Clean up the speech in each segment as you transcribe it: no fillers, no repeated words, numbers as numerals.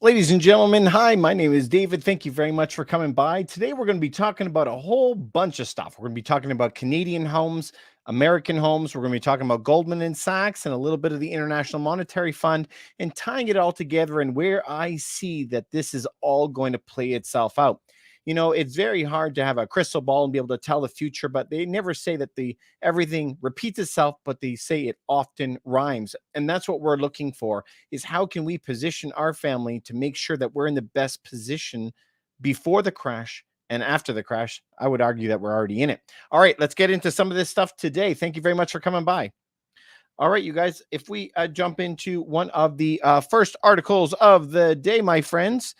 Ladies and gentlemen, hi, my name is David. Thank you very much for coming by. Today, we're going to be talking about a whole bunch of stuff. We're going to be talking about Canadian homes, American homes. We're going to be talking about Goldman and Sachs and a little bit of the International Monetary Fund and tying it all together and where I see that this is all going to play itself out. You know, it's very hard to have a crystal ball and be able to tell the future, but they never say that the everything repeats itself, but they say it often rhymes. And that's what we're looking for is how can we position our family to make sure that we're in the best position before the crash and after the crash. I would argue that we're already in it. All right, let's get into some of this stuff today. Thank you very much for coming by. All right, you guys, if we jump into one of the first articles of the day, my friends,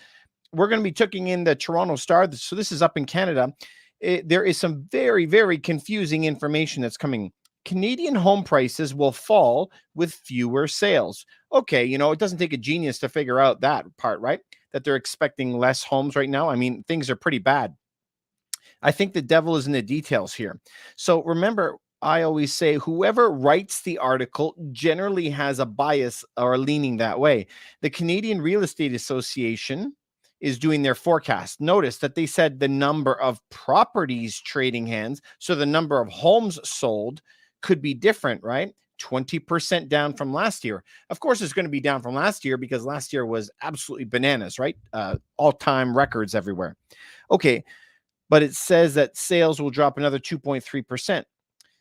we're going to be taking in the Toronto Star. So this is up in Canada. There is some very, very confusing information that's coming. Canadian home prices will fall with fewer sales. Okay, you know, it doesn't take a genius to figure out that part, right? That they're expecting less homes right now. I mean, things are pretty bad. I think the devil is in the details here. So remember, I always say whoever writes the article generally has a bias or leaning that way. The Canadian Real Estate Association is doing their forecast. Notice that they said the number of properties trading hands, so the number of homes sold could be different, right? 20% down from last year. Of course, it's going to be down from last year because last year was absolutely bananas, right? All-time records everywhere. Okay, but it says that sales will drop another 2.3%.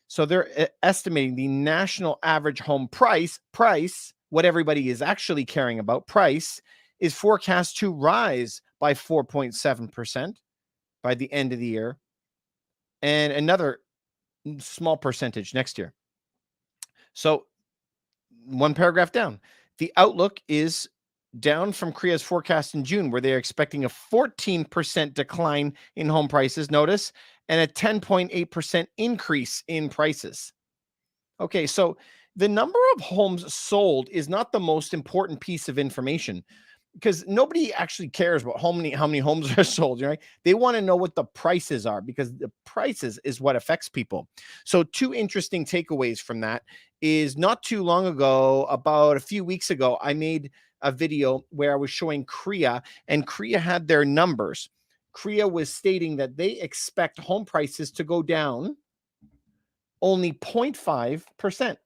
So they're estimating the national average home price, what everybody is actually caring about, price, is forecast to rise by 4.7% by the end of the year and another small percentage next year. So one paragraph down, the outlook is down from Korea's forecast in June, where they're expecting a 14% decline in home prices, notice, and a 10.8% increase in prices. Okay, so the number of homes sold is not the most important piece of information because nobody actually cares about how many homes are sold, right? They want to know what the prices are because the prices is what affects people. So two interesting takeaways from that is not too long ago, about a few weeks ago, I made a video where I was showing Korea, and Korea had their numbers. Korea was stating that they expect home prices to go down only 0.5%.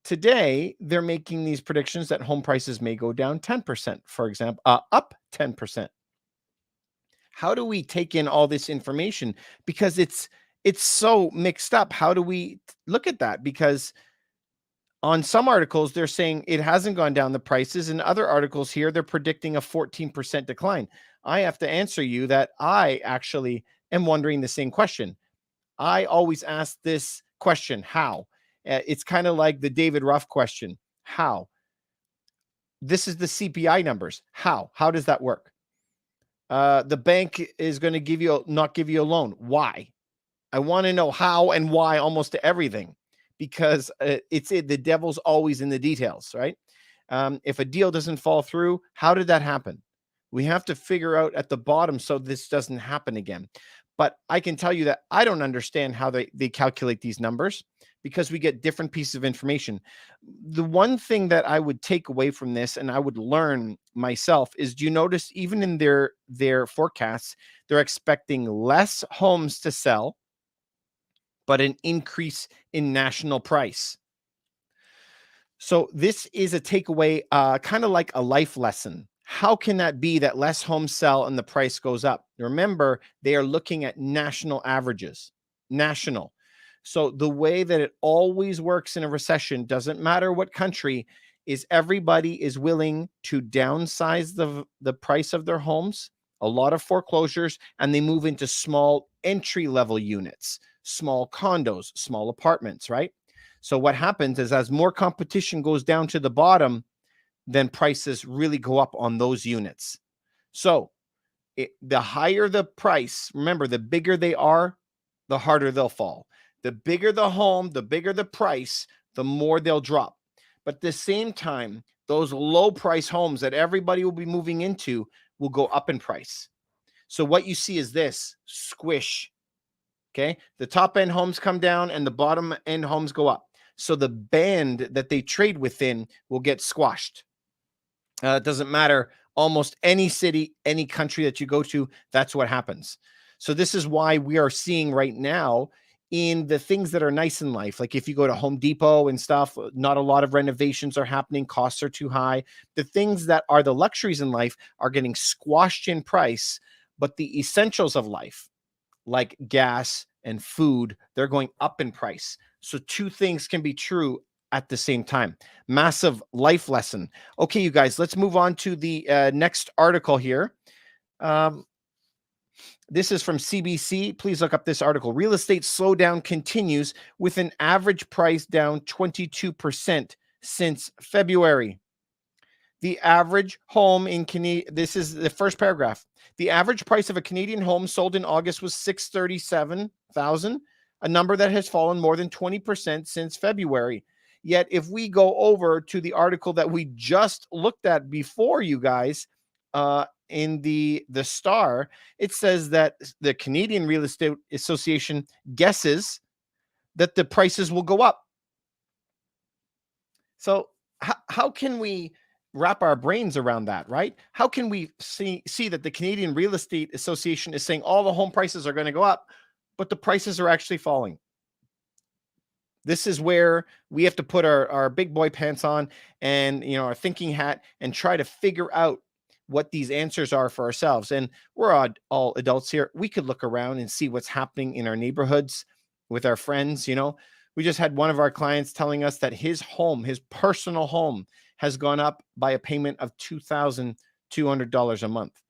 Today, they're making these predictions that home prices may go down 10%, for example, up 10%. How do we take in all this information? Because it's so mixed up. How do we look at that? Because on some articles, they're saying it hasn't gone down the prices. In other articles here, they're predicting a 14% decline. I have to answer you that I actually am wondering the same question. I always ask this question, how? It's kind of like the David Ruff question, how? This is the CPI numbers. How? How does that work? The bank is going to not give you a loan. Why? I want to know how and why almost to everything because the devil's always in the details, right? If a deal doesn't fall through, how did that happen? We have to figure out at the bottom so this doesn't happen again. But I can tell you that I don't understand how they calculate these numbers because we get different pieces of information. The one thing that I would take away from this and I would learn myself is, do you notice even in their forecasts, they're expecting less homes to sell, but an increase in national price. So this is a takeaway, kind of like a life lesson. How can that be that less homes sell and the price goes up? Remember, they are looking at national averages, national. So the way that it always works in a recession, doesn't matter what country, is everybody is willing to downsize the price of their homes, a lot of foreclosures, and they move into small entry-level units, small condos, small apartments, right? So what happens is as more competition goes down to the bottom, then prices really go up on those units. So the higher the price, remember, the bigger they are, the harder they'll fall. The bigger the home, the bigger the price, the more they'll drop. But at the same time, those low price homes that everybody will be moving into will go up in price. So what you see is this squish. Okay. The top end homes come down and the bottom end homes go up. So the band that they trade within will get squashed. It doesn't matter Almost any city, any country that you go to, that's what happens. So this is why we are seeing right now in the things that are nice in life. Like if you go to Home Depot and stuff, not a lot of renovations are happening. Costs are too high. The things that are the luxuries in life are getting squashed in price, but the essentials of life, like gas and food, they're going up in price. So two things can be true at the same time. Massive life lesson. Okay, you guys, let's move on to the next article here. This is from CBC. Please look up this article. Real estate slowdown continues with an average price down 22% since February. The average home in Canada, this is the first paragraph. The average price of a Canadian home sold in August was $637,000, a number that has fallen more than 20% since February. Yet if we go over to the article that we just looked at before, you guys, in the Star, it says that the Canadian Real Estate Association guesses that the prices will go up. So how can we wrap our brains around that, right? How can we see that the Canadian Real Estate Association is saying all the home prices are going to go up, but the prices are actually falling? This is where we have to put our big boy pants on and, you know, our thinking hat and try to figure out what these answers are for ourselves. And we're all adults here. We could look around and see what's happening in our neighborhoods with our friends. You know, we just had one of our clients telling us that his home, his personal home, has gone up by a payment of $2,200 a month.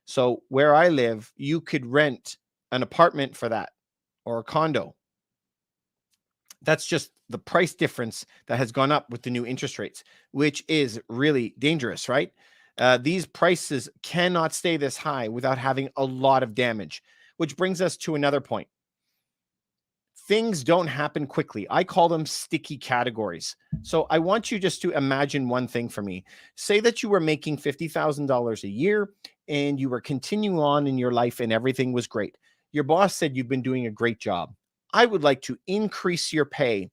So where I live, you could rent an apartment for that or a condo. That's just the price difference that has gone up with the new interest rates, which is really dangerous, right? These prices cannot stay this high without having a lot of damage, which brings us to another point. Things don't happen quickly. I call them sticky categories. So I want you just to imagine one thing for me. Say that you were making $50,000 a year and you were continuing on in your life and everything was great. Your boss said you've been doing a great job. I would like to increase your pay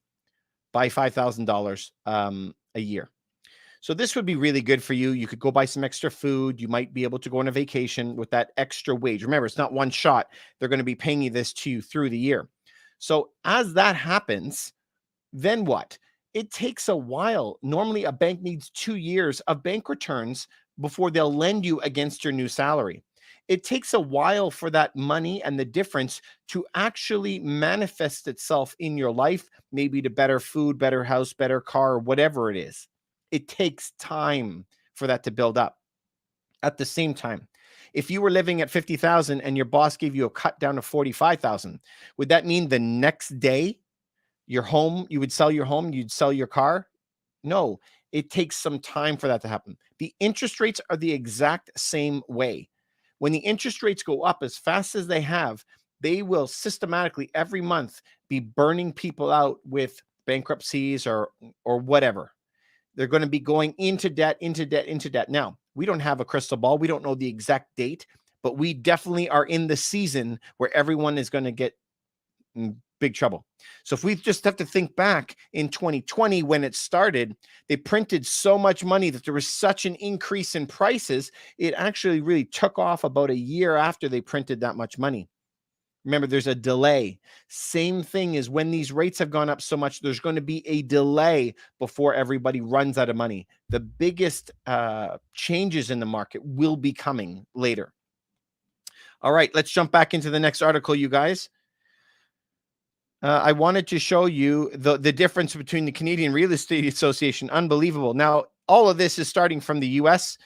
by $5,000 a year. So this would be really good for you. You could go buy some extra food. You might be able to go on a vacation with that extra wage. Remember, it's not one shot. They're going to be paying you this to you through the year. So as that happens, then what? It takes a while. Normally, a bank needs 2 years of bank returns before they'll lend you against your new salary. It takes a while for that money and the difference to actually manifest itself in your life, maybe to better food, better house, better car, whatever it is. It takes time for that to build up. At the same time, if you were living at 50,000 and your boss gave you a cut down to 45,000, would that mean the next day your home, you would sell your home, you'd sell your car? No, it takes some time for that to happen. The interest rates are the exact same way. When the interest rates go up as fast as they have, they will systematically every month be burning people out with bankruptcies or whatever. They're going to be going into debt, into debt, into debt. Now, we don't have a crystal ball. We don't know the exact date, but we definitely are in the season where everyone is going to get in big trouble. So if we just have to think back in 2020 when it started, they printed so much money that there was such an increase in prices. It actually really took off about a year after they printed that much money. Remember, there's a delay. Same thing is when these rates have gone up so much, there's going to be a delay before everybody runs out of money. The biggest changes in the market will be coming later. All right, let's jump back into the next article, you guys. I wanted to show you the difference between the Canadian Real Estate Association. Unbelievable. Now, all of this is starting from the U.S.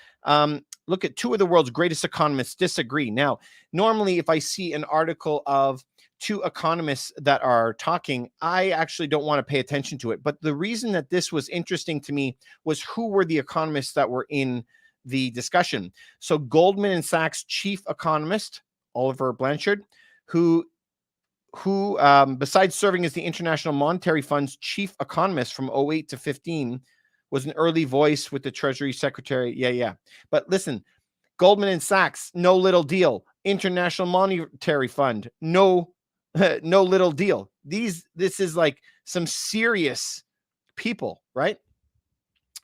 Look at two of the world's greatest economists disagree. Now, normally, if I see an article of two economists that are talking, I actually don't want to pay attention to it. But the reason that this was interesting to me was who were the economists that were in the discussion. So Goldman Sachs chief economist, Oliver Blanchard, who besides serving as the International Monetary Fund's chief economist from 08 to 15, was an early voice with the Treasury Secretary. Yeah. But listen, Goldman Sachs, no little deal. International Monetary Fund, no little deal. This is like some serious people, right?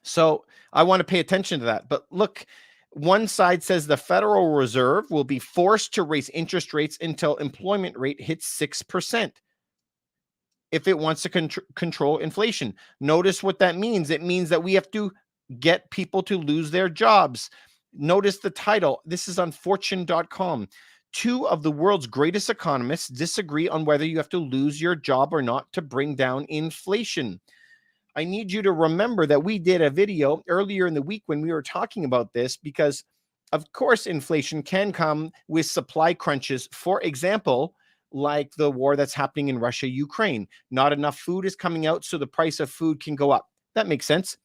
So I want to pay attention to that. But look, One side says the Federal Reserve will be forced to raise interest rates until employment rate hits 6% if it wants to control inflation. Notice what that means. It means that we have to get people to lose their jobs. Notice the title. This is on fortune.com. Two of the world's greatest economists disagree on whether you have to lose your job or not to bring down inflation. I need you to remember that we did a video earlier in the week when we were talking about this, because of course inflation can come with supply crunches. For example, like the war that's happening in Russia, Ukraine. Not enough food is coming out, so the price of food can go up. That makes sense.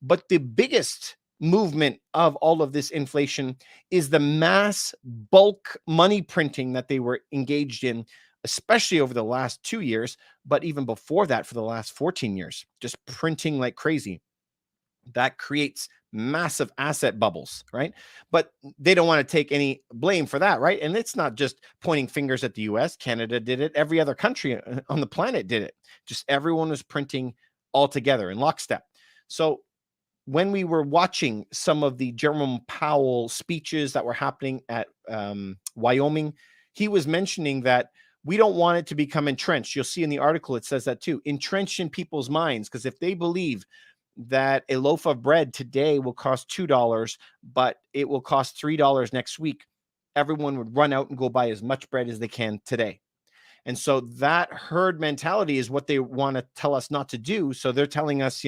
But the biggest movement of all of this inflation is the mass bulk money printing that they were engaged in, especially over the last 2 years, but even before that for the last 14 years, just printing like crazy. That creates massive asset bubbles, right? But they don't want to take any blame for that, right? And it's not just pointing fingers at the US. Canada did it. Every other country on the planet did it. Just everyone was printing all together in lockstep. So when we were watching some of the Jerome Powell speeches that were happening at Wyoming, he was mentioning that we don't want it to become entrenched. You'll see in the article, it says that too, entrenched in people's minds. Because if they believe that a loaf of bread today will cost $2, but it will cost $3 next week, everyone would run out and go buy as much bread as they can today. And so that herd mentality is what they want to tell us not to do. So they're telling us,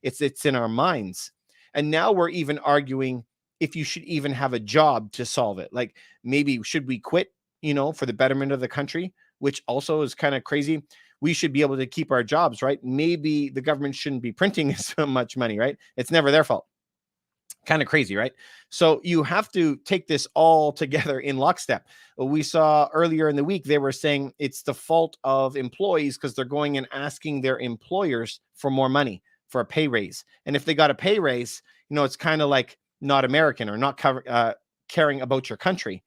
it's in our minds. And now we're even arguing if you should even have a job to solve it. Like, maybe should we quit, for the betterment of the country, which also is kind of crazy. We should be able to keep our jobs, right? Maybe the government shouldn't be printing so much money, right? It's never their fault. Kind of crazy, right? So you have to take this all together in lockstep. We saw earlier in the week, they were saying it's the fault of employees because they're going and asking their employers for more money, for a pay raise. And if they got a pay raise, it's kind of like not American or not caring about your country,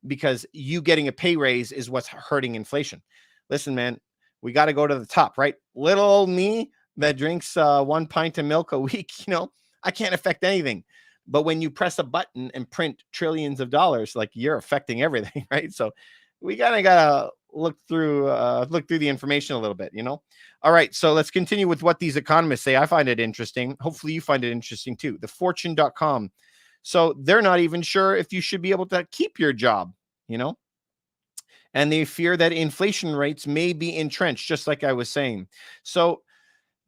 because you getting a pay raise is what's hurting inflation. Listen, man, we got to go to the top, right? Little old me that drinks 1 pint of milk a week, I can't affect anything. But when you press a button and print trillions of dollars, like, you're affecting everything, right? So we gotta look through the information a little bit, All right, so let's continue with what these economists say. I find it interesting. Hopefully you find it interesting too. The fortune.com. So they're not even sure if you should be able to keep your job, and they fear that inflation rates may be entrenched, just like I was saying. So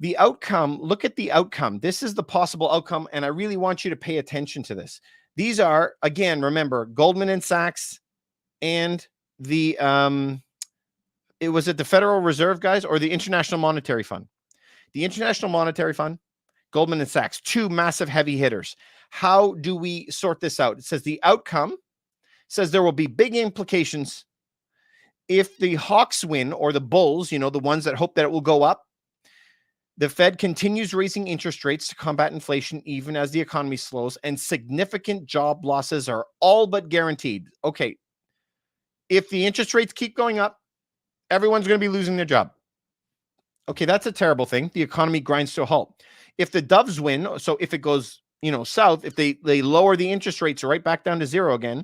the outcome, look at the outcome. This is the possible outcome, and I really want you to pay attention to this. These are, again, remember, Goldman and Sachs and the, was it the Federal Reserve guys or the International Monetary Fund? The International Monetary Fund, Goldman and Sachs, two massive heavy hitters. How do we sort this out? It says the outcome says there will be big implications if the hawks win, or the bulls, the ones that hope that it will go up. The Fed continues raising interest rates to combat inflation even as the economy slows, and significant job losses are all but guaranteed. Okay, if the interest rates keep going up, everyone's going to be losing their job. Okay, that's a terrible thing. The economy grinds to a halt. If the doves win, so if it goes, south, if they lower the interest rates right back down to zero again,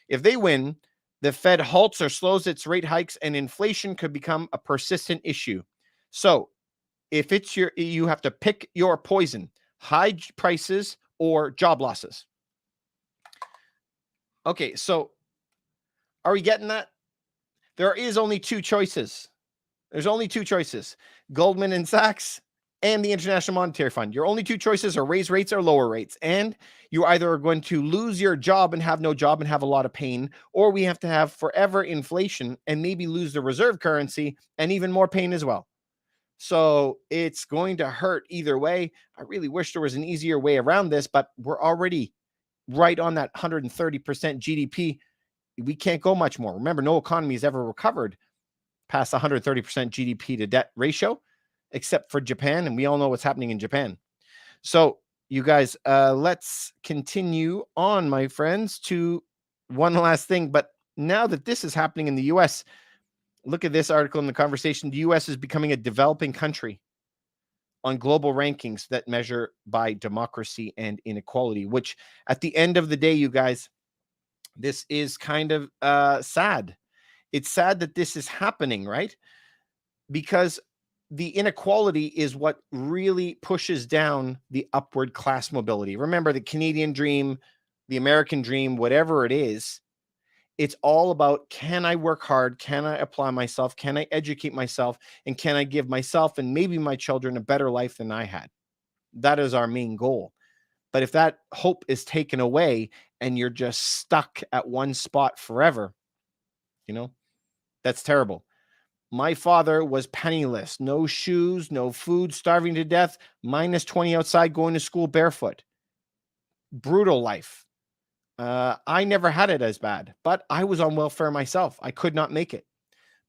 if they win, the Fed halts or slows its rate hikes, and inflation could become a persistent issue. So if it's you have to pick your poison: high prices or job losses. Okay, so are we getting that? There is only two choices. There's only two choices: Goldman and Sachs and the International Monetary Fund. Your only two choices are raise rates or lower rates. And you either are going to lose your job and have no job and have a lot of pain, or we have to have forever inflation and maybe lose the reserve currency and even more pain as well. So it's going to hurt either way. I really wish there was an easier way around this, but we're already right on that 130% GDP. We can't go much more. Remember, no economy has ever recovered past 130% GDP to debt ratio, except for Japan. And we all know what's happening in Japan. So you guys, let's continue on, my friends, to one last thing. But now that this is happening in the US, look at this article in the conversation. The US is becoming a developing country. on global rankings that measure by democracy and inequality, which at the end of the day, you guys, this is kind of sad. It's sad that this is happening, right? Because the inequality is what really pushes down the upward class mobility. Remember, the Canadian dream, the American dream, whatever it is, it's all about, can I work hard? Can I apply myself? Can I educate myself? And can I give myself and maybe my children a better life than I had? That is our main goal. But if that hope is taken away and you're just stuck at one spot forever, that's terrible. My father was penniless, no shoes, no food, starving to death, minus 20 outside, going to school barefoot. Brutal life. I never had it as bad, but I was on welfare myself. I could not make it.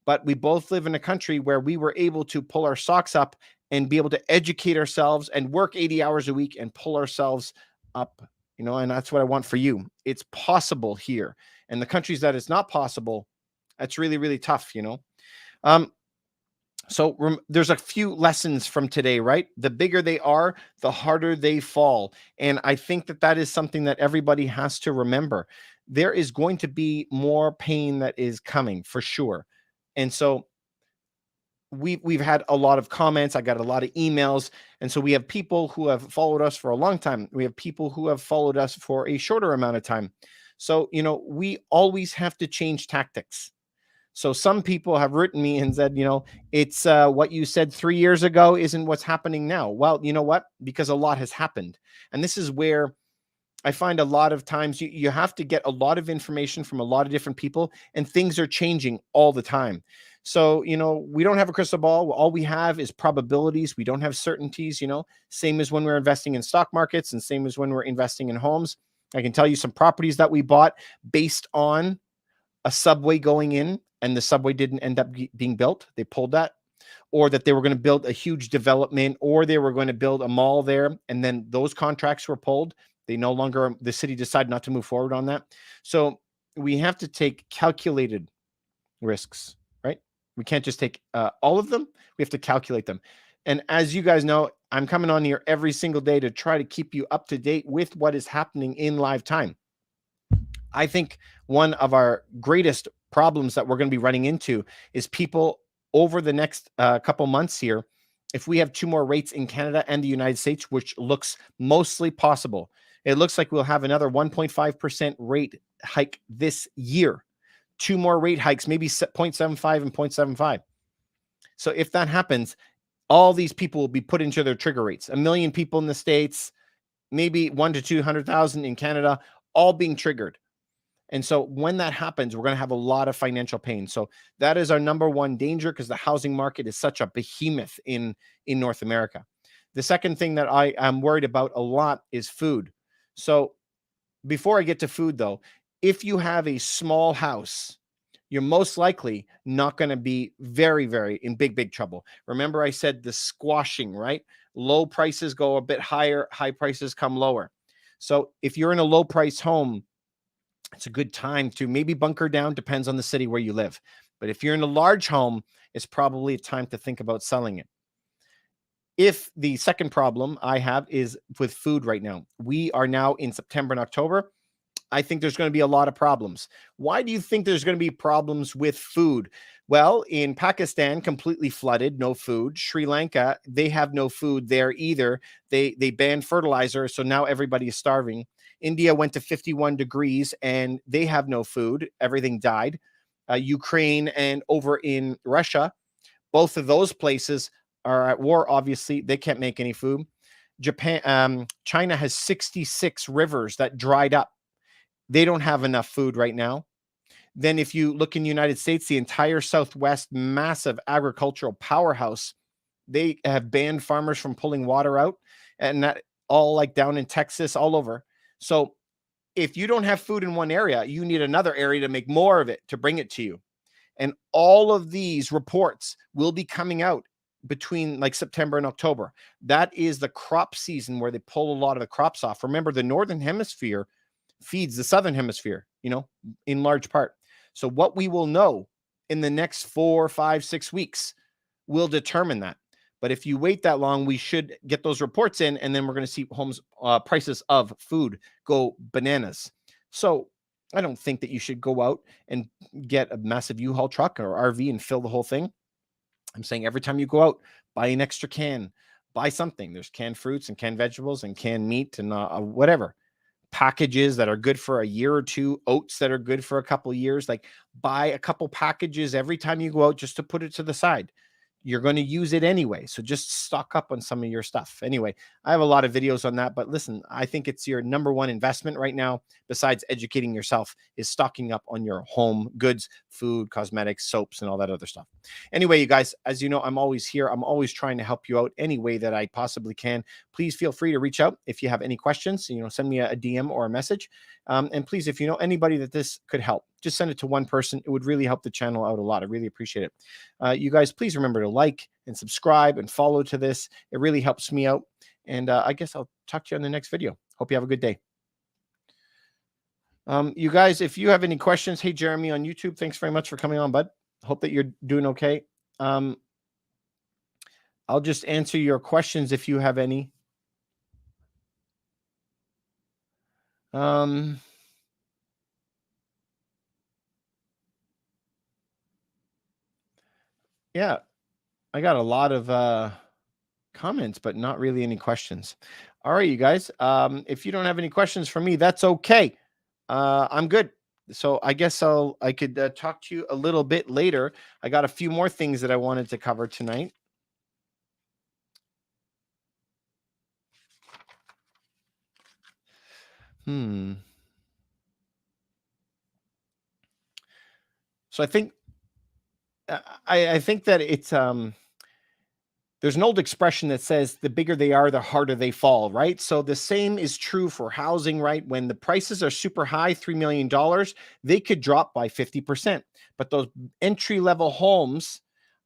But we both live in a country where we were able to pull our socks up and be able to educate ourselves and work 80 hours a week and pull ourselves up, and that's what I want for you. It's possible here. And the countries that it's not possible, that's really, really tough, So there's a few lessons from today, right? The bigger they are, the harder they fall. And I think that is something that everybody has to remember. There is going to be more pain that is coming for sure. And so we've had a lot of comments. I got a lot of emails. And so we have people who have followed us for a long time. We have people who have followed us for a shorter amount of time. So, we always have to change tactics. So some people have written me and said, it's what you said 3 years ago isn't what's happening now. Well, you know what? Because a lot has happened. And this is where I find a lot of times you have to get a lot of information from a lot of different people, and things are changing all the time. So, we don't have a crystal ball. All we have is probabilities. We don't have certainties, same as when we're investing in stock markets and same as when we're investing in homes. I can tell you some properties that we bought based on a subway going in, and the subway didn't end up being built. They pulled that. Or that they were going to build a huge development, or they were going to build a mall there, and then those contracts were pulled. The city decided not to move forward on that. So we have to take calculated risks, right? We can't just take all of them. We have to calculate them. And as you guys know, I'm coming on here every single day to try to keep you up to date with what is happening in live time. I think one of our greatest problems that we're going to be running into is people over the next couple months here. If we have 2 more rates in Canada and the United States, which looks mostly possible, it looks like we'll have another 1.5% rate hike this year. 2 more rate hikes, maybe 0.75 and 0.75. So if that happens, all these people will be put into their trigger rates. 1 million people in the States, maybe 1 to 200,000 in Canada, all being triggered. And so when that happens, we're going to have a lot of financial pain. So that is our number one danger, because the housing market is such a behemoth in North America. The second thing that I am worried about a lot is food. So before I get to food, though, if you have a small house, you're most likely not going to be very, very in big trouble. Remember, I said the squashing, right? Low prices go a bit higher, high prices come lower. So if you're in a low price home, it's a good time to maybe bunker down, depends on the city where you live. But if you're in a large home, it's probably a time to think about selling it. If the second problem I have is with food right now, we are now in September and October. I think there's going to be a lot of problems. Why do you think there's going to be problems with food? Well, in Pakistan, completely flooded, no food. Sri Lanka, they have no food there either. They banned fertilizer, so now everybody is starving. India went to 51 degrees and they have no food. Everything died. Ukraine and over in Russia, both of those places are at war. Obviously, they can't make any food. China has 66 rivers that dried up. They don't have enough food right now. Then if you look in the United States, the entire Southwest, massive agricultural powerhouse, they have banned farmers from pulling water out, and that all like down in Texas, all over. So if you don't have food in one area, you need another area to make more of it, to bring it to you. And all of these reports will be coming out between like September and October. That is the crop season where they pull a lot of the crops off. Remember, the Northern Hemisphere feeds the Southern Hemisphere, in large part. So what we will know in the next 4, 5, 6 weeks will determine that. But if you wait that long, we should get those reports in, and then we're going to see homes prices of food go bananas. So I don't think that you should go out and get a massive U-Haul truck or RV and fill the whole thing. I'm saying every time you go out, buy an extra can, buy something. There's canned fruits and canned vegetables and canned meat and whatever. Packages that are good for a year or two, oats that are good for a couple of years. Like, buy a couple packages every time you go out just to put it to the side. You're going to use it anyway. So just stock up on some of your stuff. Anyway, I have a lot of videos on that, but listen, I think it's your number one investment right now, besides educating yourself, is stocking up on your home goods, food, cosmetics, soaps, and all that other stuff. Anyway, you guys, as you know, I'm always here. I'm always trying to help you out any way that I possibly can. Please feel free to reach out if you have any questions. Send me a DM or a message. And please, if you know anybody that this could help, just send it to one person. It would really help the channel out a lot. I really appreciate it. You guys, please remember to like and subscribe and follow to this. It really helps me out. And I guess I'll talk to you on the next video. Hope you have a good day. You guys, if you have any questions, hey, Jeremy on YouTube, thanks very much for coming on, bud. Hope that you're doing okay. I'll just answer your questions if you have any. Yeah, I got a lot of comments, but not really any questions. All right, you guys. If you don't have any questions for me, that's okay. I'm good. So I guess I could talk to you a little bit later. I got a few more things that I wanted to cover tonight. So I think I think that it's there's an old expression that says the bigger they are, the harder they fall, right? So the same is true for housing, right? When the prices are super high, $3 million, they could drop by 50%. But those entry-level homes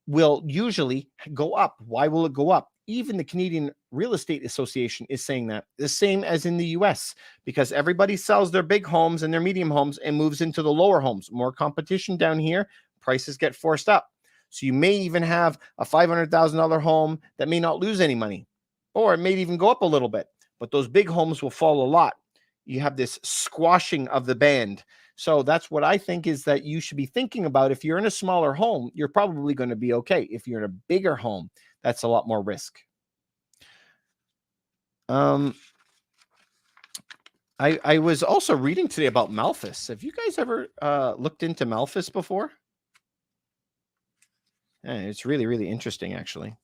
will usually go up. Why will it go up? Even the Canadian Real Estate Association is saying that, the same as in the US, because everybody sells their big homes and their medium homes and moves into the lower homes. More competition down here, prices get forced up. So you may even have a $500,000 home that may not lose any money, or it may even go up a little bit, but those big homes will fall a lot. You have this squashing of the band. So that's what I think is that you should be thinking about. If you're in a smaller home, you're probably going to be okay. If you're in a bigger home, that's a lot more risk. I was also reading today about Malthus. Have you guys ever looked into Malthus before? Yeah, it's really, really interesting, actually.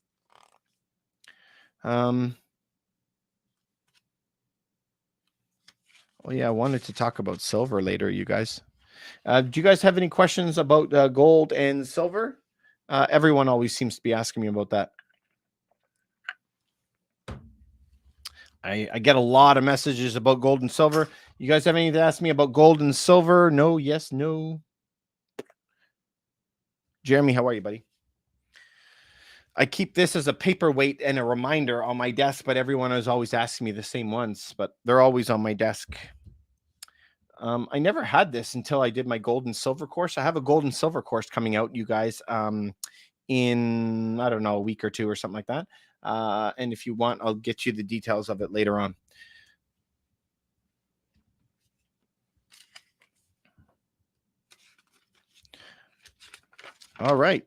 Well, yeah, I wanted to talk about silver later, you guys. Do you guys have any questions about gold and silver? Everyone always seems to be asking me about that. I get a lot of messages about gold and silver. You guys have anything to ask me about gold and silver? No, yes, no. Jeremy, how are you, buddy? I keep this as a paperweight and a reminder on my desk, but everyone is always asking me the same ones, but they're always on my desk. I never had this until I did my gold and silver course. I have a gold and silver course coming out, you guys, in, I don't know, a week or two or something like that. And if you want, I'll get you the details of it later on. All right.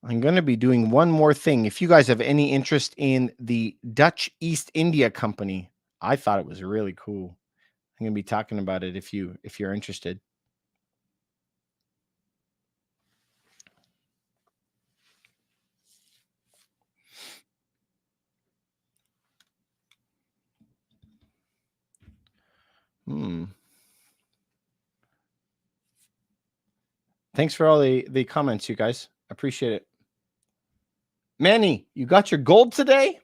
I'm going to be doing one more thing. If you guys have any interest in the Dutch East India Company, I thought it was really cool. I'm going to be talking about it if you're interested. Thanks for all the comments, you guys. Appreciate it. Manny, you got your gold today?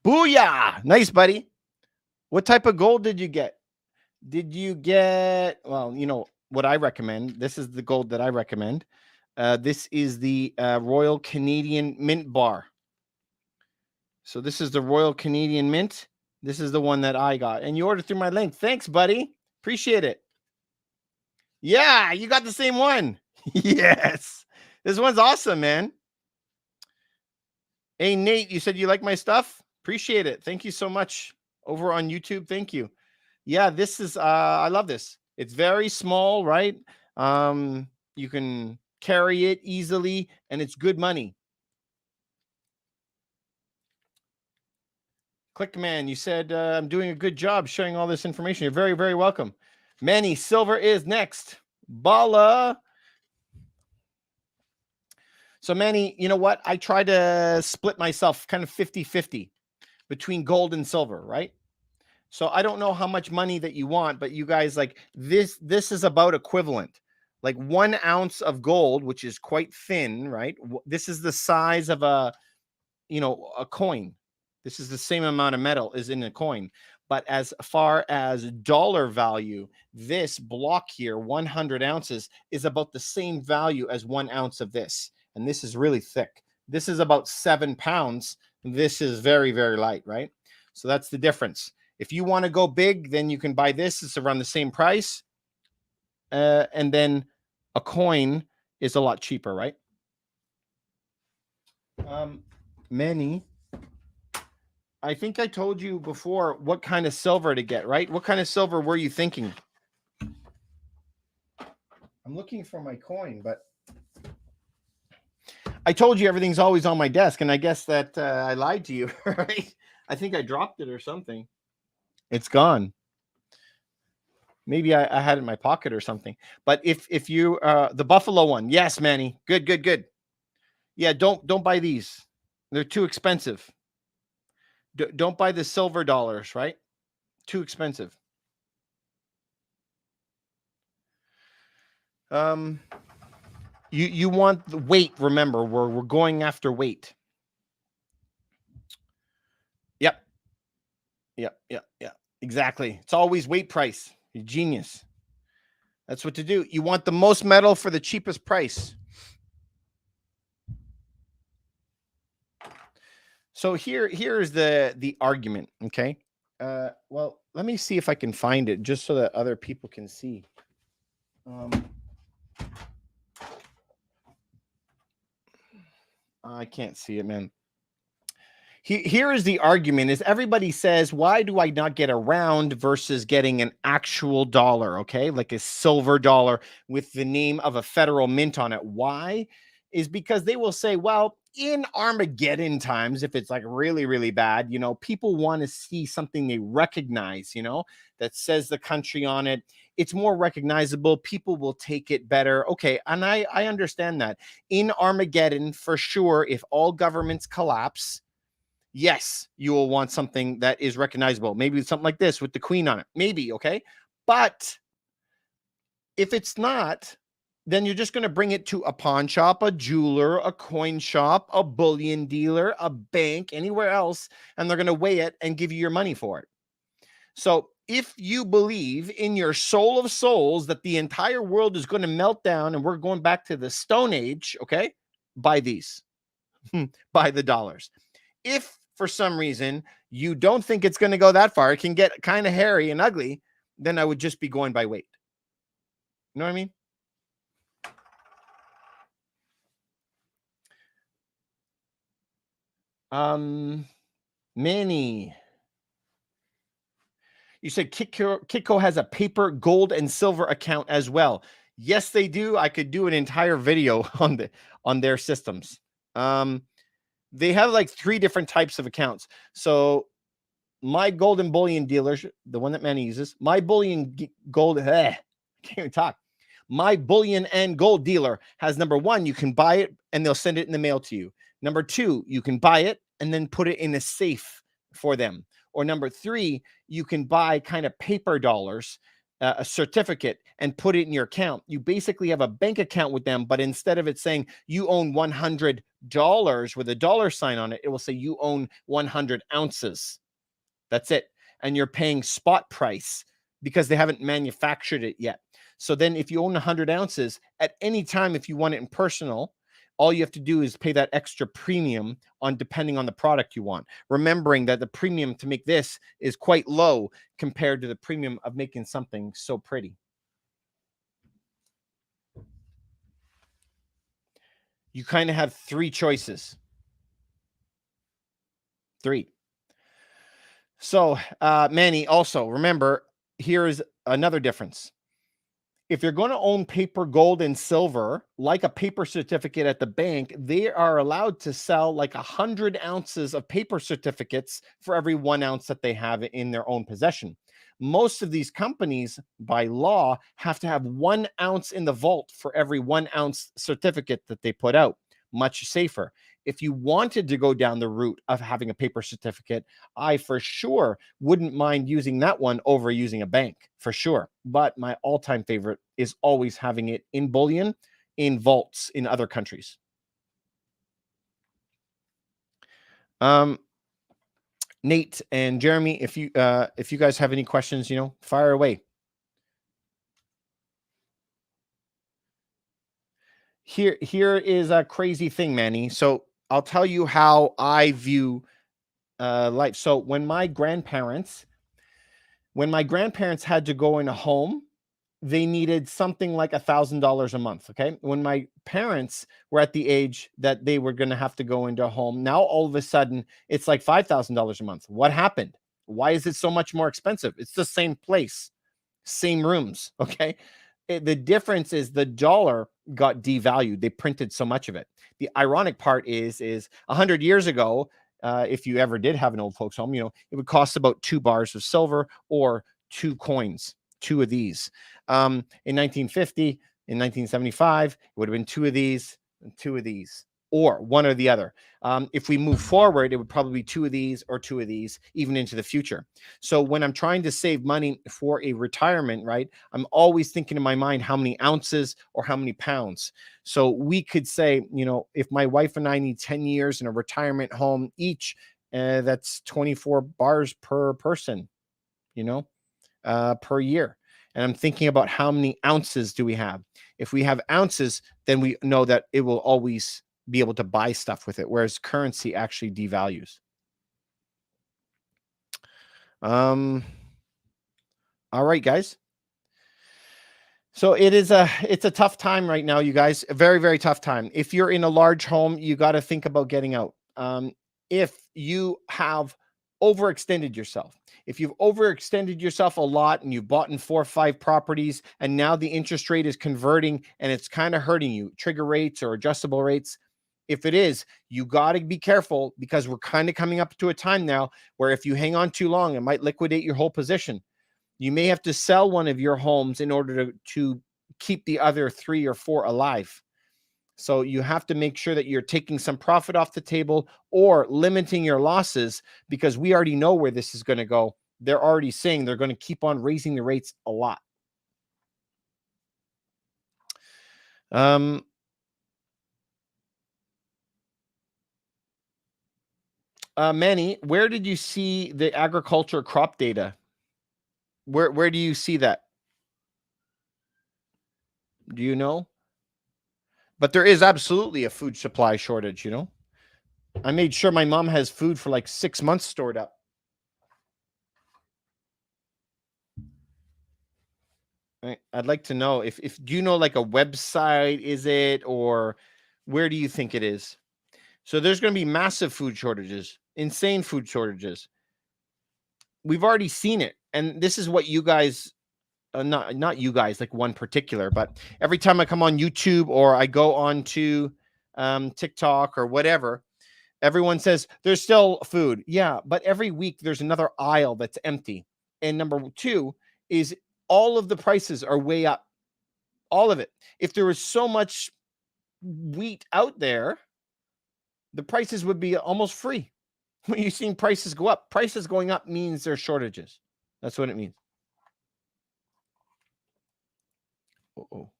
Booyah! Nice, buddy. What type of gold did you get? Did you get, well, you know what I recommend. This is the gold that I recommend. This is the Royal Canadian Mint bar. So this is the Royal Canadian Mint. This is the one that I got. And you ordered through my link. Thanks, buddy. Appreciate it. Yeah, you got the same one. Yes. This one's awesome, man. Hey, Nate, you said you like my stuff? Appreciate it. Thank you so much. Over on YouTube. Thank you. Yeah, this is I love this. It's very small, right? You can carry it easily and it's good money. Clickman, you said I'm doing a good job sharing all this information. You're very, very welcome. Manny, silver is next. Bala. So, Manny, you know what? I try to split myself kind of 50-50 between gold and silver, right? So I don't know how much money that you want, but you guys like this is about equivalent. Like 1 ounce of gold, which is quite thin, right? This is the size of a coin. This is the same amount of metal as in a coin. But as far as dollar value, this block here, 100 ounces, is about the same value as 1 ounce of this. And this is really thick. This is about 7 pounds. This is very, very light, right? So that's the difference. If you want to go big, then you can buy this. It's around the same price. And then a coin is a lot cheaper, right? Many. I think I told you before what kind of silver to get, right? What kind of silver were you thinking? I'm looking for my coin, but I told you everything's always on my desk, and I guess that I lied to you, right? I think I dropped it or something. It's gone. Maybe I had it in my pocket or something. But if you the buffalo one, yes, Manny, good. Yeah, don't buy these. They're too expensive. Don't buy the silver dollars, right? Too expensive. You want the weight. Remember, we're going after weight. Yep. Exactly. It's always weight price. You're genius. That's what to do. You want the most metal for the cheapest price. So here's the argument. Okay. Well, let me see if I can find it just so that other people can see. I can't see it, man. Here is the argument: is everybody says, why do I not get a round versus getting an actual dollar? Okay, like a silver dollar with the name of a federal mint on it. Why? Is because they will say, well, in Armageddon times, if it's like really, really bad, people want to see something they recognize, that says the country on it. It's more recognizable. People will take it better. Okay. And I understand that. In Armageddon, for sure, if all governments collapse, yes, you will want something that is recognizable. Maybe something like this with the queen on it. Maybe, okay? But if it's not, then you're just going to bring it to a pawn shop, a jeweler, a coin shop, a bullion dealer, a bank, anywhere else, and they're going to weigh it and give you your money for it. So if you believe in your soul of souls that the entire world is going to melt down and we're going back to the Stone Age, okay, buy these. Buy the dollars. If for some reason you don't think it's going to go that far, it can get kind of hairy and ugly, then I would just be going by weight. You know what I mean? Manny, you said Kitco has a paper gold and silver account as well. Yes, they do. I could do an entire video on their systems. They have like 3 different types of accounts. So my golden bullion dealer, the one that Manny uses, my bullion gold, can't even talk. My bullion and gold dealer has number 1, you can buy it and they'll send it in the mail to you. Number 2, you can buy it and then put it in a safe for them. Or number 3, you can buy kind of paper dollars, a certificate, and put it in your account. You basically have a bank account with them, but instead of it saying you own $100 with a dollar sign on it, it will say you own 100 ounces. That's it. And you're paying spot price because they haven't manufactured it yet. So then if you own 100 ounces at any time, if you want it in personal, all you have to do is pay that extra premium on depending on the product you want. Remembering that the premium to make this is quite low compared to the premium of making something so pretty. you kind of have three choices. Three. So, Manny, also remember, here is another difference. If you're going to own paper gold and silver, like a paper certificate at the bank, they are allowed to sell like 100 ounces of paper certificates for every 1 ounce that they have in their own possession. Most of these companies, by law, have to have 1 ounce in the vault for every 1 ounce certificate that they put out. Much safer. If you wanted to go down the route of having a paper certificate, I for sure wouldn't mind using that one over using a bank, for sure. But my all-time favorite is always having it in bullion in vaults in other countries. Nate and Jeremy, if you guys have any questions, fire away. Here is a crazy thing, Manny. So I'll tell you how I view life. So when my grandparents had to go in a home, they needed something like $1,000 a month. Okay. When my parents were at the age that they were going to have to go into a home, now all of a sudden it's like $5,000 a month. What happened? Why is it so much more expensive? It's the same place, same rooms. Okay. The difference is the dollar got devalued. They printed so much of it. The ironic part is 100 years ago, if you ever did have an old folks home, it would cost about 2 bars of silver or 2 coins, 2 of these. In 1950, in 1975, it would have been 2 of these and 2 of these, or one or the other. If we move forward, it would probably be 2 of these or 2 of these, even into the future. So when I'm trying to save money for a retirement, right, I'm always thinking in my mind how many ounces or how many pounds. So we could say, if my wife and I need 10 years in a retirement home each, that's 24 bars per person, per year. And I'm thinking about how many ounces do we have? If we have ounces, then we know that it will always be able to buy stuff with it, whereas currency actually devalues. All right, guys. So it's a tough time right now, you guys. A very, very tough time. If you're in a large home, you got to think about getting out. If you have overextended yourself, if you've overextended yourself a lot and you've bought in 4 or 5 properties and now the interest rate is converting and it's kind of hurting you, trigger rates or adjustable rates. If it is, you got to be careful because we're kind of coming up to a time now where if you hang on too long, it might liquidate your whole position. You may have to sell one of your homes in order to keep the other 3 or 4 alive. So you have to make sure that you're taking some profit off the table or limiting your losses because we already know where this is going to go. They're already saying they're going to keep on raising the rates a lot. Manny, where did you see the agriculture crop data? Where do you see that? Do you know? But there is absolutely a food supply shortage, I made sure my mom has food for like 6 months stored up. I'd like to know if do you know like a website, is it, or where do you think it is? So there's going to be massive food shortages, insane food shortages. We've already seen it. And this is what you guys, not you guys, like one particular, but every time I come on YouTube or I go on to TikTok or whatever, everyone says there's still food. Yeah, but every week there's another aisle that's empty. And number 2 is all of the prices are way up. All of it. If there was so much wheat out there, the prices would be almost free. When you've seen prices go up, prices going up means there's shortages. That's what it means. Uh-oh.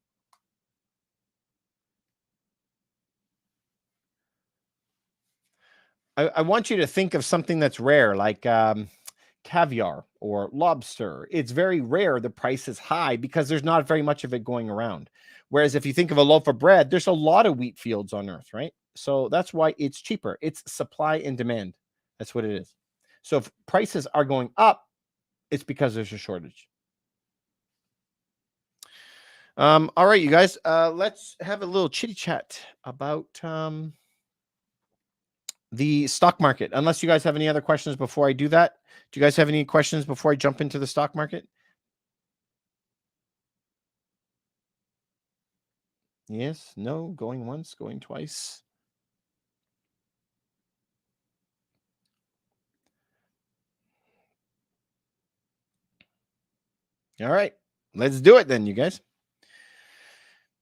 I want you to think of something that's rare, like caviar or lobster. It's very rare. The price is high because there's not very much of it going around. Whereas if you think of a loaf of bread, there's a lot of wheat fields on earth, right? So that's why it's cheaper. It's supply and demand. That's what it is. So if prices are going up, it's because there's a shortage. All right, you guys, let's have a little chitty chat about the stock market. Unless you guys have any other questions before I do that. Do you guys have any questions before I jump into the stock market? Yes, no, going once, going twice. All right, let's do it then, you guys.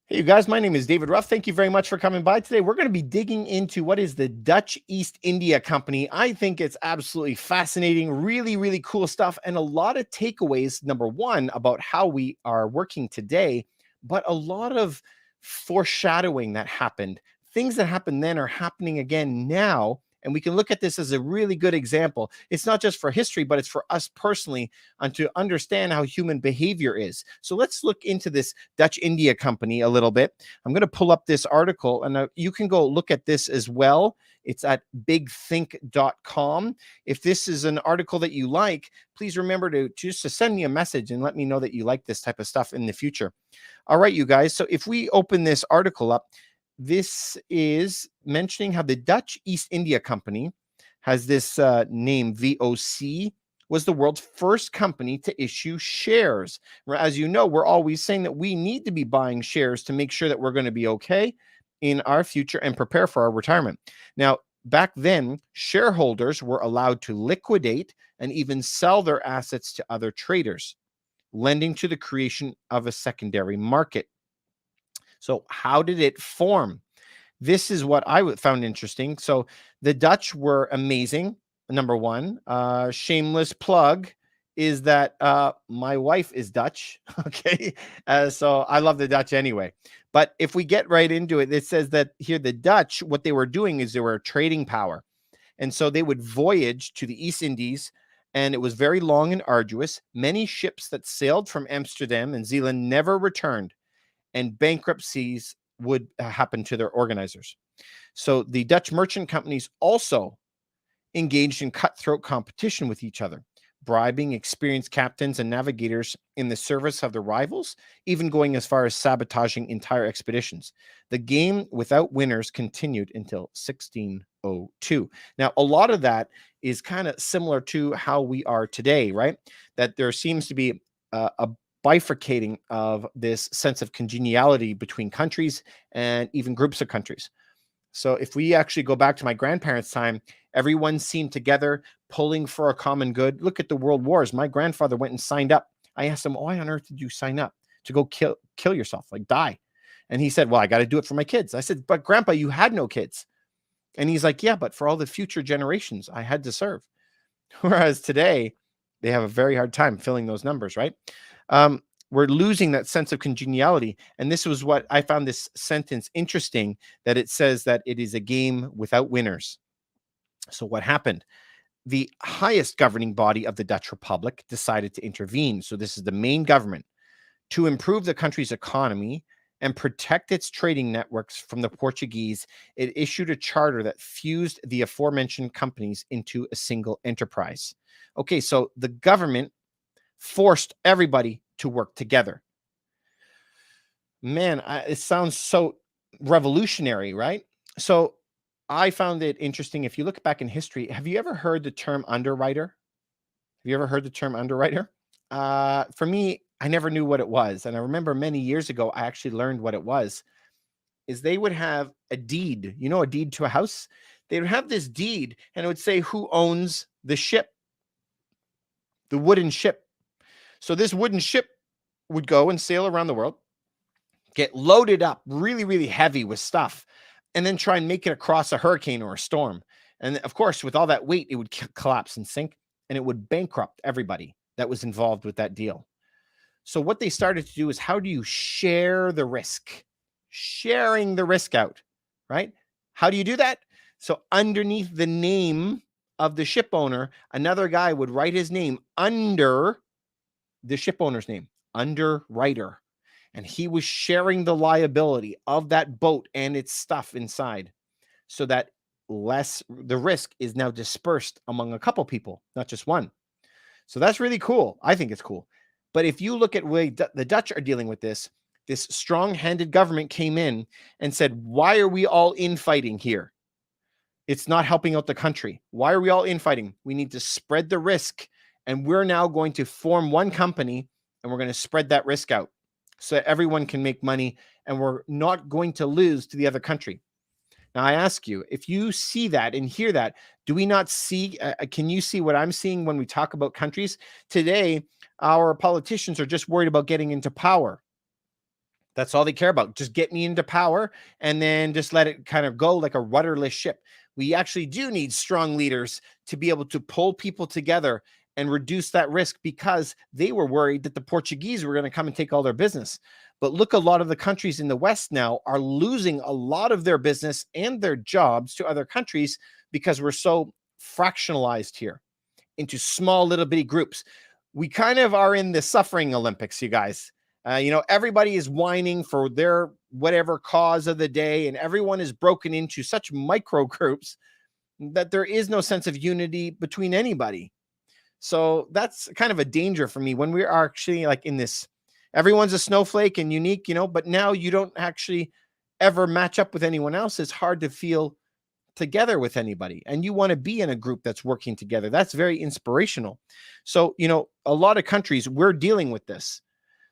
Hey, you guys, my name is David Ruff. Thank you very much for coming by today. We're going to be digging into what is the Dutch East India Company. I think it's absolutely fascinating, really, really cool stuff, and a lot of takeaways. Number one, about how we are working today, but a lot of foreshadowing that happened. Things that happened then are happening again now. And we can look at this as a really good example. It's not just for history, but it's for us personally and to understand how human behavior is. So let's look into this Dutch India Company a little bit. I'm going to pull up this article and you can go look at this as well. It's at bigthink.com. If this is an article that you like, please remember to just to send me a message and let me know that you like this type of stuff in the future. All right, you guys. So if we open this article up, this is mentioning how the Dutch East India Company has this name, VOC, was the world's first company to issue shares. As you know, we're always saying that we need to be buying shares to make sure that we're going to be okay in our future and prepare for our retirement. Now, back then, shareholders were allowed to liquidate and even sell their assets to other traders, lending to the creation of a secondary market. So how did it form? This is what I found interesting. So the Dutch were amazing. Number one, shameless plug is that my wife is Dutch. Okay. So I love the Dutch anyway. But if we get right into it, it says that here the Dutch, what they were doing is they were a trading power. And so they would voyage to the East Indies, and it was very long and arduous. Many ships that sailed from Amsterdam and Zealand never returned, and bankruptcies would happen to their organizers. So the Dutch merchant companies also engaged in cutthroat competition with each other, bribing experienced captains and navigators in the service of their rivals, even going as far as sabotaging entire expeditions. The game without winners continued until 1602. Now, a lot of that is kind of similar to how we are today, right? That there seems to be a bifurcating of this sense of congeniality between countries and even groups of countries. So if we actually go back to my grandparents' time, everyone seemed together, pulling for a common good. Look at the world wars. My grandfather went and signed up. I asked him, why on earth did you sign up? To go kill yourself, like die? And he said, well, I got to do it for my kids. I said, but Grandpa, you had no kids. And he's like, yeah, but for all the future generations, I had to serve. Whereas today, they have a very hard time filling those numbers, right? We're losing that sense of congeniality. And this was what I found this sentence interesting, that it says that it is a game without winners. So what happened? The highest governing body of the Dutch Republic decided to intervene. So this is the main government to improve the country's economy and protect its trading networks from the Portuguese. It issued a charter that fused the aforementioned companies into a single enterprise. Okay, so the government forced everybody to work together. Man, it sounds so revolutionary, right? So I found it interesting. If you look back in history, have you ever heard the term underwriter? Have you ever heard the term underwriter? For me, I never knew what it was. And I remember many years ago, I actually learned what it was, is they would have a deed, you know, a deed to a house. They would have this deed and it would say who owns the ship, the wooden ship. So this wooden ship would go and sail around the world, get loaded up really, really heavy with stuff, and then try and make it across a hurricane or a storm. And of course, with all that weight, it would collapse and sink, and it would bankrupt everybody that was involved with that deal. So what they started to do is, how do you share the risk? Sharing the risk out, right? How do you do that? So underneath the name of the ship owner, another guy would write his name under the ship owner's name, underwriter. And he was sharing the liability of that boat and its stuff inside, so that the risk is now dispersed among a couple people, not just one. So that's really cool. I think it's cool. But if you look at the way the Dutch are dealing with this, this strong-handed government came in and said, why are we all infighting here? It's not helping out the country. Why are we all infighting? We need to spread the risk. And we're now going to form one company and we're going to spread that risk out so that everyone can make money and we're not going to lose to the other country. Now, I ask you, if you see that and hear that, do we not see, can you see what I'm seeing when we talk about countries? Today, our politicians are just worried about getting into power. That's all they care about. Just get me into power and then just let it kind of go like a rudderless ship. We actually do need strong leaders to be able to pull people together and reduce that risk, because they were worried that the Portuguese were going to come and take all their business. But look, a lot of the countries in the West now are losing a lot of their business and their jobs to other countries because we're so fractionalized here into small little bitty groups. We kind of are in the suffering Olympics, you guys. Everybody is whining for their whatever cause of the day, and everyone is broken into such micro groups that there is no sense of unity between anybody. So that's kind of a danger for me when we are actually like in this, everyone's a snowflake and unique, but now you don't actually ever match up with anyone else. It's hard to feel together with anybody, and you want to be in a group that's working together. That's very inspirational. So, a lot of countries, we're dealing with this.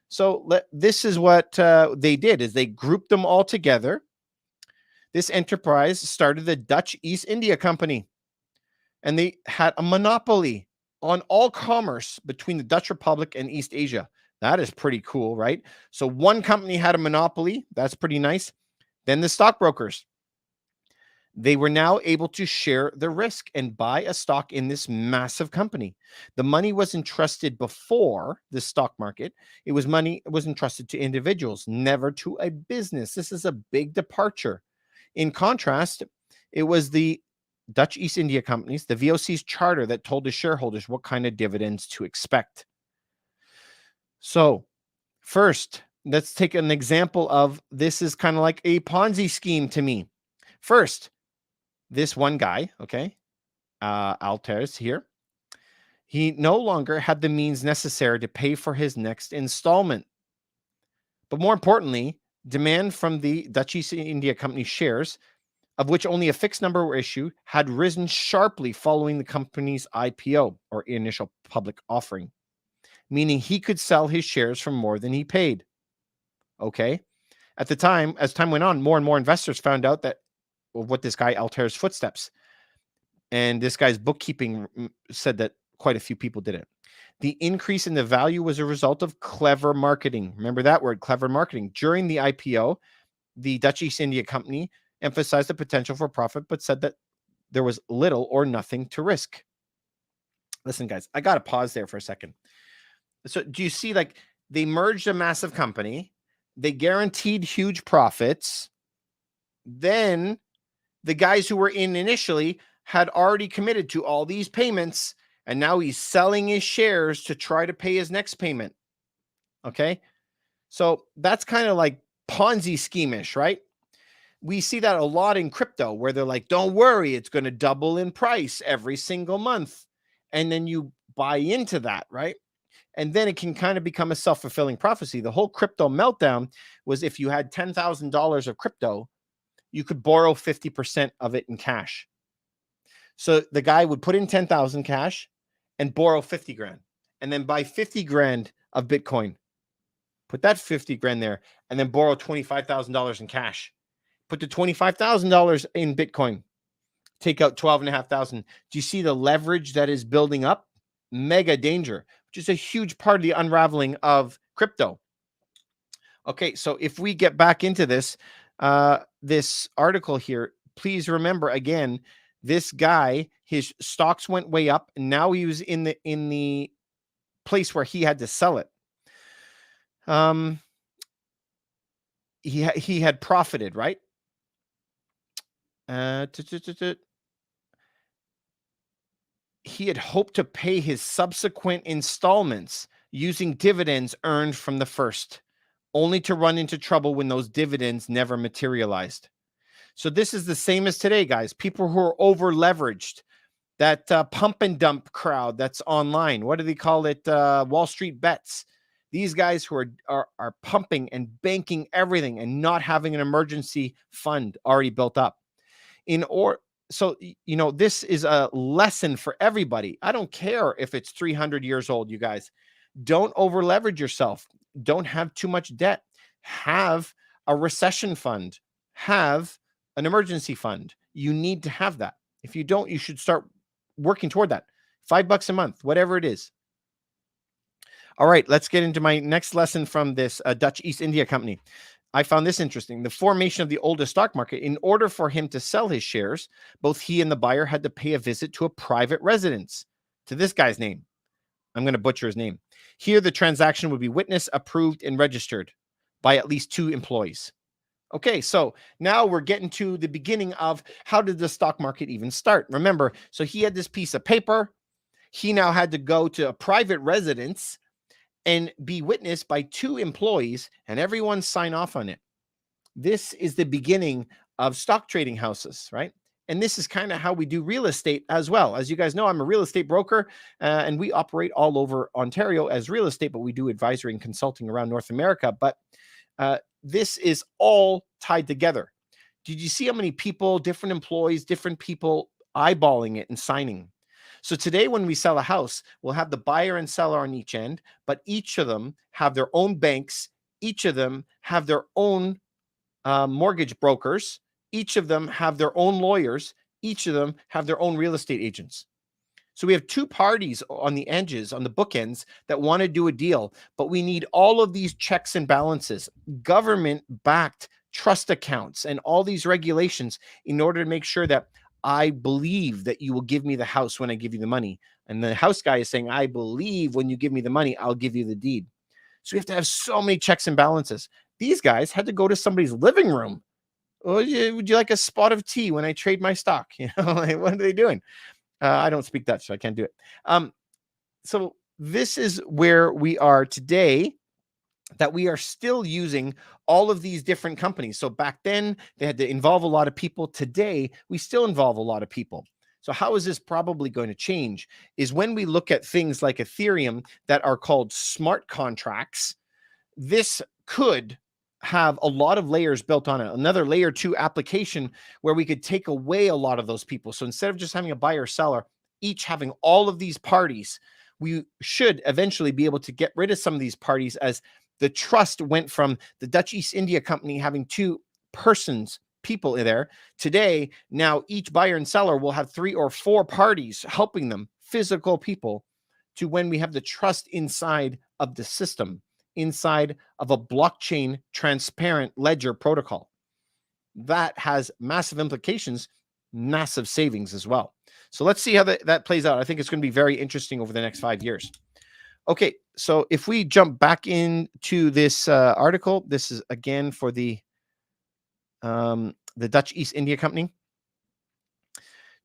So this is what they did, is they grouped them all together. This enterprise started the Dutch East India Company, and they had a monopoly on all commerce between the Dutch Republic and East Asia. That is pretty cool, right? So one company had a monopoly. That's pretty nice. Then the stockbrokers, they were now able to share the risk and buy a stock in this massive company. The money was entrusted before the stock market. It was entrusted to individuals, never to a business. This is a big departure. In contrast, it was the Dutch East India Companies, the VOC's charter, that told the shareholders what kind of dividends to expect. So first, let's take an example of this. Is kind of like a Ponzi scheme to me. First, this one guy, okay, Alters here, he no longer had the means necessary to pay for his next installment. But more importantly, demand from the Dutch East India Company shares, of which only a fixed number were issued, had risen sharply following the company's IPO, or initial public offering, meaning he could sell his shares for more than he paid. Okay. At the time, as time went on, more and more investors found out that what this guy Alter's footsteps, and this guy's bookkeeping said that quite a few people did it. The increase in the value was a result of clever marketing. Remember that word, clever marketing. During the IPO, the Dutch East India Company emphasized the potential for profit, but said that there was little or nothing to risk. Listen, guys, I got to pause there for a second. So do you see, like, they merged a massive company, they guaranteed huge profits, then the guys who were in initially had already committed to all these payments, and now he's selling his shares to try to pay his next payment. Okay. So that's kind of like Ponzi scheme-ish, right? We see that a lot in crypto, where they're like, don't worry, it's going to double in price every single month. And then you buy into that, right? And then it can kind of become a self-fulfilling prophecy. The whole crypto meltdown was, if you had $10,000 of crypto, you could borrow 50% of it in cash. So the guy would put in 10,000 cash and borrow 50 grand, and then buy 50 grand of Bitcoin, put that 50 grand there, and then borrow $25,000 in cash, put the $25,000 in Bitcoin, take out 12,500. Do you see the leverage that is building up? Mega danger, which is a huge part of the unraveling of crypto. Okay, so if we get back into this, this article here, please remember again, this guy, his stocks went way up, and now he was in the place where he had to sell it. He had profited, right? He had hoped to pay his subsequent installments using dividends earned from the first, only to run into trouble when those dividends never materialized. So this is the same as today, guys. People who are over leveraged, that pump and dump crowd that's online. What do they call it? Wall Street bets. These guys who are pumping and banking everything and not having an emergency fund already built up. So this is a lesson for everybody. I don't care if it's 300 years old, you guys. Don't over leverage yourself. Don't have too much debt. Have a recession fund. Have an emergency fund. You need to have that. If you don't, you should start working toward that. $5 a month, whatever it is. All right, let's get into my next lesson from this Dutch East India Company. I found this interesting. The formation of the oldest stock market. In order for him to sell his shares, both he and the buyer had to pay a visit to a private residence, to this guy's name. I'm going to butcher his name. Here, the transaction would be witnessed, approved, and registered by at least 2 employees. Okay, so now we're getting to the beginning of how did the stock market even start? Remember, so he had this piece of paper. He now had to go to a private residence and be witnessed by 2 employees, and everyone sign off on it. This is the beginning of stock trading houses, right? And this is kind of how we do real estate as well. As you guys know, I'm a real estate broker, and we operate all over Ontario as real estate, but we do advisory and consulting around North America. But this is all tied together. Did you see how many people, different employees, different people eyeballing it and signing? So today when we sell a house, we'll have the buyer and seller on each end, but each of them have their own banks. Each of them have their own mortgage brokers. Each of them have their own lawyers. Each of them have their own real estate agents. So we have 2 parties on the edges, on the bookends, that want to do a deal, but we need all of these checks and balances, government-backed trust accounts, and all these regulations in order to make sure that I believe that you will give me the house when I give you the money. And the house guy is saying, I believe when you give me the money, I'll give you the deed. So we have to have so many checks and balances. These guys had to go to somebody's living room. Would you like a spot of tea when I trade my stock? Like, what are they doing? I don't speak Dutch, so I can't do it. So this is where we are today, that we are still using all of these different companies. So back then, they had to involve a lot of people. Today, we still involve a lot of people. So how is this probably going to change? Is when we look at things like Ethereum that are called smart contracts, this could have a lot of layers built on it, another layer 2 application where we could take away a lot of those people. So instead of just having a buyer seller, each having all of these parties, we should eventually be able to get rid of some of these parties, as the trust went from the Dutch East India Company having 2 people in there. Today, now each buyer and seller will have 3 or 4 parties helping them, physical people, to when we have the trust inside of the system, inside of a blockchain transparent ledger protocol. That has massive implications, massive savings as well. So let's see how that plays out. I think it's going to be very interesting over the next 5 years. Okay, so if we jump back into this article, this is again for the Dutch East India Company.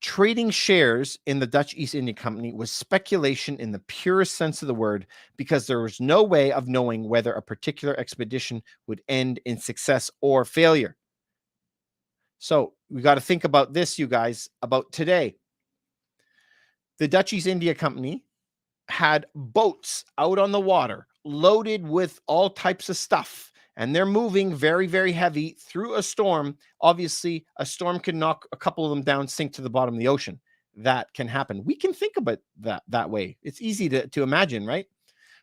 Trading shares in the Dutch East India Company was speculation in the purest sense of the word, because there was no way of knowing whether a particular expedition would end in success or failure. So we got to think about this, you guys, about today. The Dutch East India Company had boats out on the water loaded with all types of stuff, and they're moving very, very heavy through a storm. Obviously, a storm can knock a couple of them down, sink to the bottom of the ocean. That can happen. We can think about that way. It's easy to imagine, right?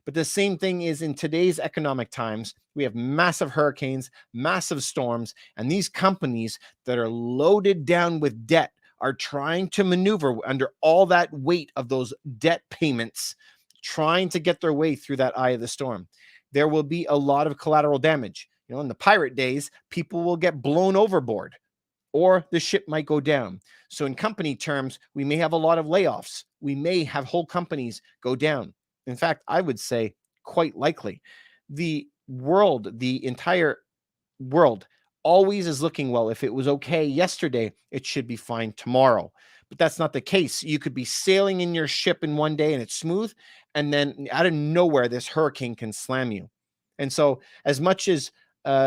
But the same thing is in today's economic times. We have massive hurricanes, massive storms, and these companies that are loaded down with debt are trying to maneuver under all that weight of those debt payments, trying to get their way through that eye of the storm. There will be a lot of collateral damage. In the pirate days, people will get blown overboard, or the ship might go down. So in company terms, we may have a lot of layoffs. We may have whole companies go down. In fact, I would say quite likely. The entire world always is looking, well, if it was okay yesterday, it should be fine tomorrow. But that's not the case. You could be sailing in your ship in one day and it's smooth, and then out of nowhere, this hurricane can slam you. And so as much as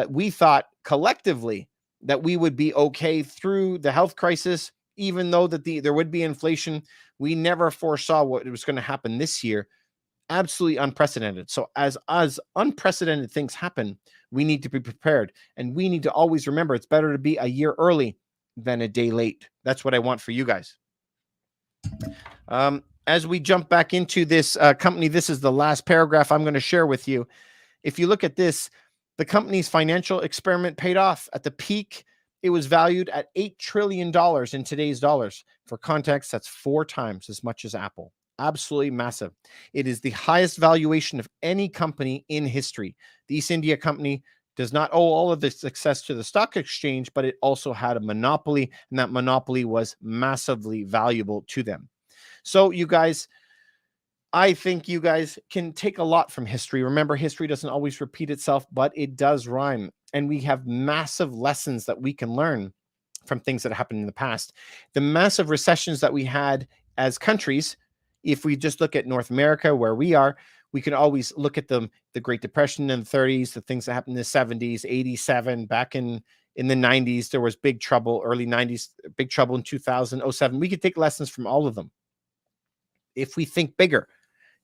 we thought collectively that we would be okay through the health crisis, even though that there would be inflation, we never foresaw what was going to happen this year absolutely unprecedented. So as unprecedented things happen, we need to be prepared, and we need to always remember it's better to be a year early than a day late. That's what I want for you guys. As we jump back into this company, this is the last paragraph I'm going to share with you. If you look at this, the company's financial experiment paid off. At the peak, it was valued at $8 trillion in today's dollars. For context, that's 4 times as much as Apple. Absolutely massive. It is the highest valuation of any company in history. The East India Company does not owe all of the success to the stock exchange, but it also had a monopoly, and that monopoly was massively valuable to them. So you guys, I think you guys can take a lot from history. Remember, history doesn't always repeat itself, but it does rhyme. And we have massive lessons that we can learn from things that happened in the past. The massive recessions that we had as countries, if we just look at North America, where we are, we can always look at the Great Depression in the 30s, the things that happened in the 70s, 87, back in the 90s, there was big trouble, early 90s, big trouble in 2007. We could take lessons from all of them. If we think bigger,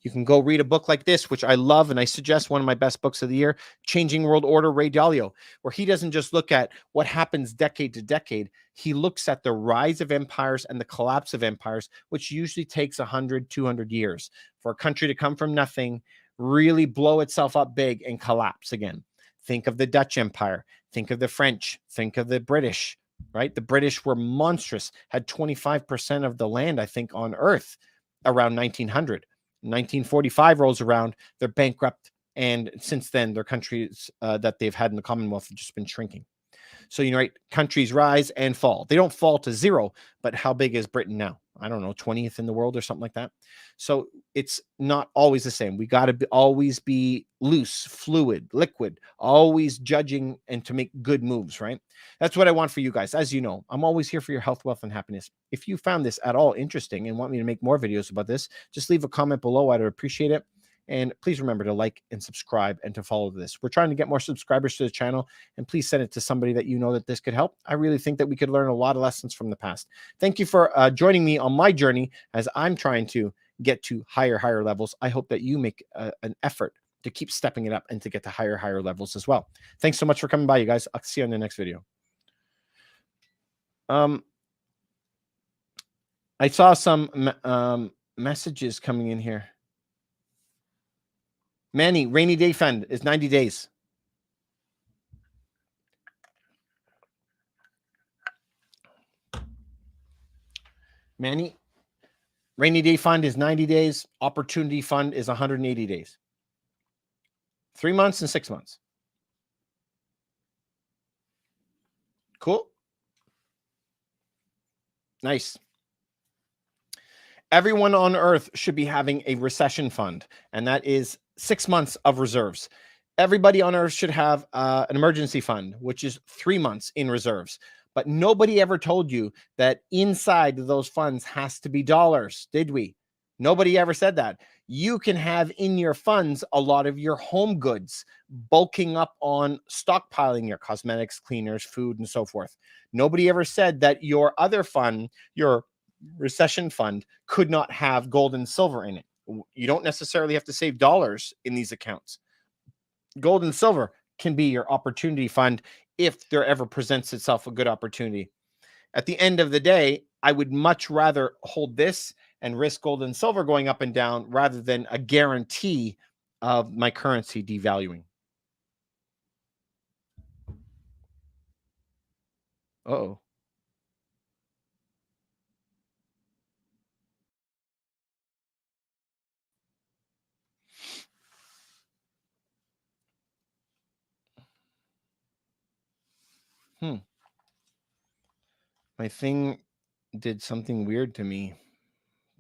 you can go read a book like this, which I love, and I suggest one of my best books of the year, Changing World Order, Ray Dalio, where he doesn't just look at what happens decade to decade. He looks at the rise of empires and the collapse of empires, which usually takes 100, 200 years for a country to come from nothing, really blow itself up big and collapse again. Think of the Dutch Empire. Think of the French. Think of the British, right? The British were monstrous, had 25% of the land, I think, on Earth around 1900. 1945 rolls around, they're bankrupt, and since then their countries that they've had in the Commonwealth have just been shrinking. So, right, countries rise and fall. They don't fall to zero, but how big is Britain now? I don't know, 20th in the world or something like that. So it's not always the same. We got to always be loose, fluid, liquid, always judging and to make good moves, right? That's what I want for you guys. As you know, I'm always here for your health, wealth, and happiness. If you found this at all interesting and want me to make more videos about this, just leave a comment below. I'd appreciate it. And please remember to like and subscribe and to follow this. We're trying to get more subscribers to the channel, and please send it to somebody that you know that this could help. I really think that we could learn a lot of lessons from the past. Thank you for joining me on my journey as I'm trying to get to higher levels. I hope that you make an effort to keep stepping it up and to get to higher levels as well. Thanks so much for coming by, you guys. I'll see you on the next video. I saw some messages coming in here. Manny, rainy day fund is 90 days. Manny, rainy day fund is 90 days. Opportunity fund is 180 days. 3 months and 6 months. Cool. Nice. Everyone on earth should be having a recession fund, and that is 6 months of reserves. Everybody on earth should have an emergency fund, which is 3 months in reserves. But nobody ever told you that inside those funds has to be dollars, did we? Nobody ever said that. You can have in your funds a lot of your home goods, bulking up on stockpiling your cosmetics, cleaners, food, and so forth. Nobody ever said that your other fund, your recession fund, could not have gold and silver in it. You don't necessarily have to save dollars in these accounts. Gold and silver can be your opportunity fund if there ever presents itself a good opportunity. At the end of the day, I would much rather hold this and risk gold and silver going up and down rather than a guarantee of my currency devaluing. Uh-oh. My thing did something weird to me.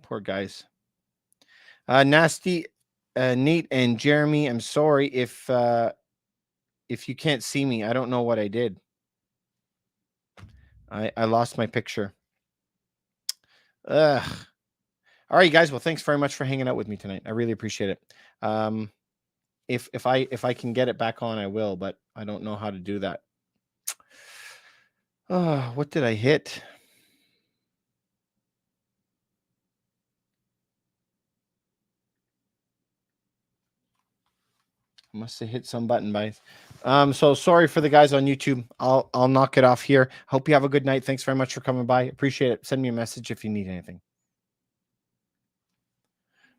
Poor guys. Nasty, Nate, and Jeremy, I'm sorry if you can't see me. I don't know what I did. I lost my picture. Ugh. All right, guys. Well, thanks very much for hanging out with me tonight. I really appreciate it. If I can get it back on, I will, but I don't know how to do that. Oh, what did I hit? Must have hit some button by. So sorry for the guys on YouTube. I'll knock it off here. Hope you have a good night. Thanks very much for coming by. Appreciate it. Send me a message if you need anything.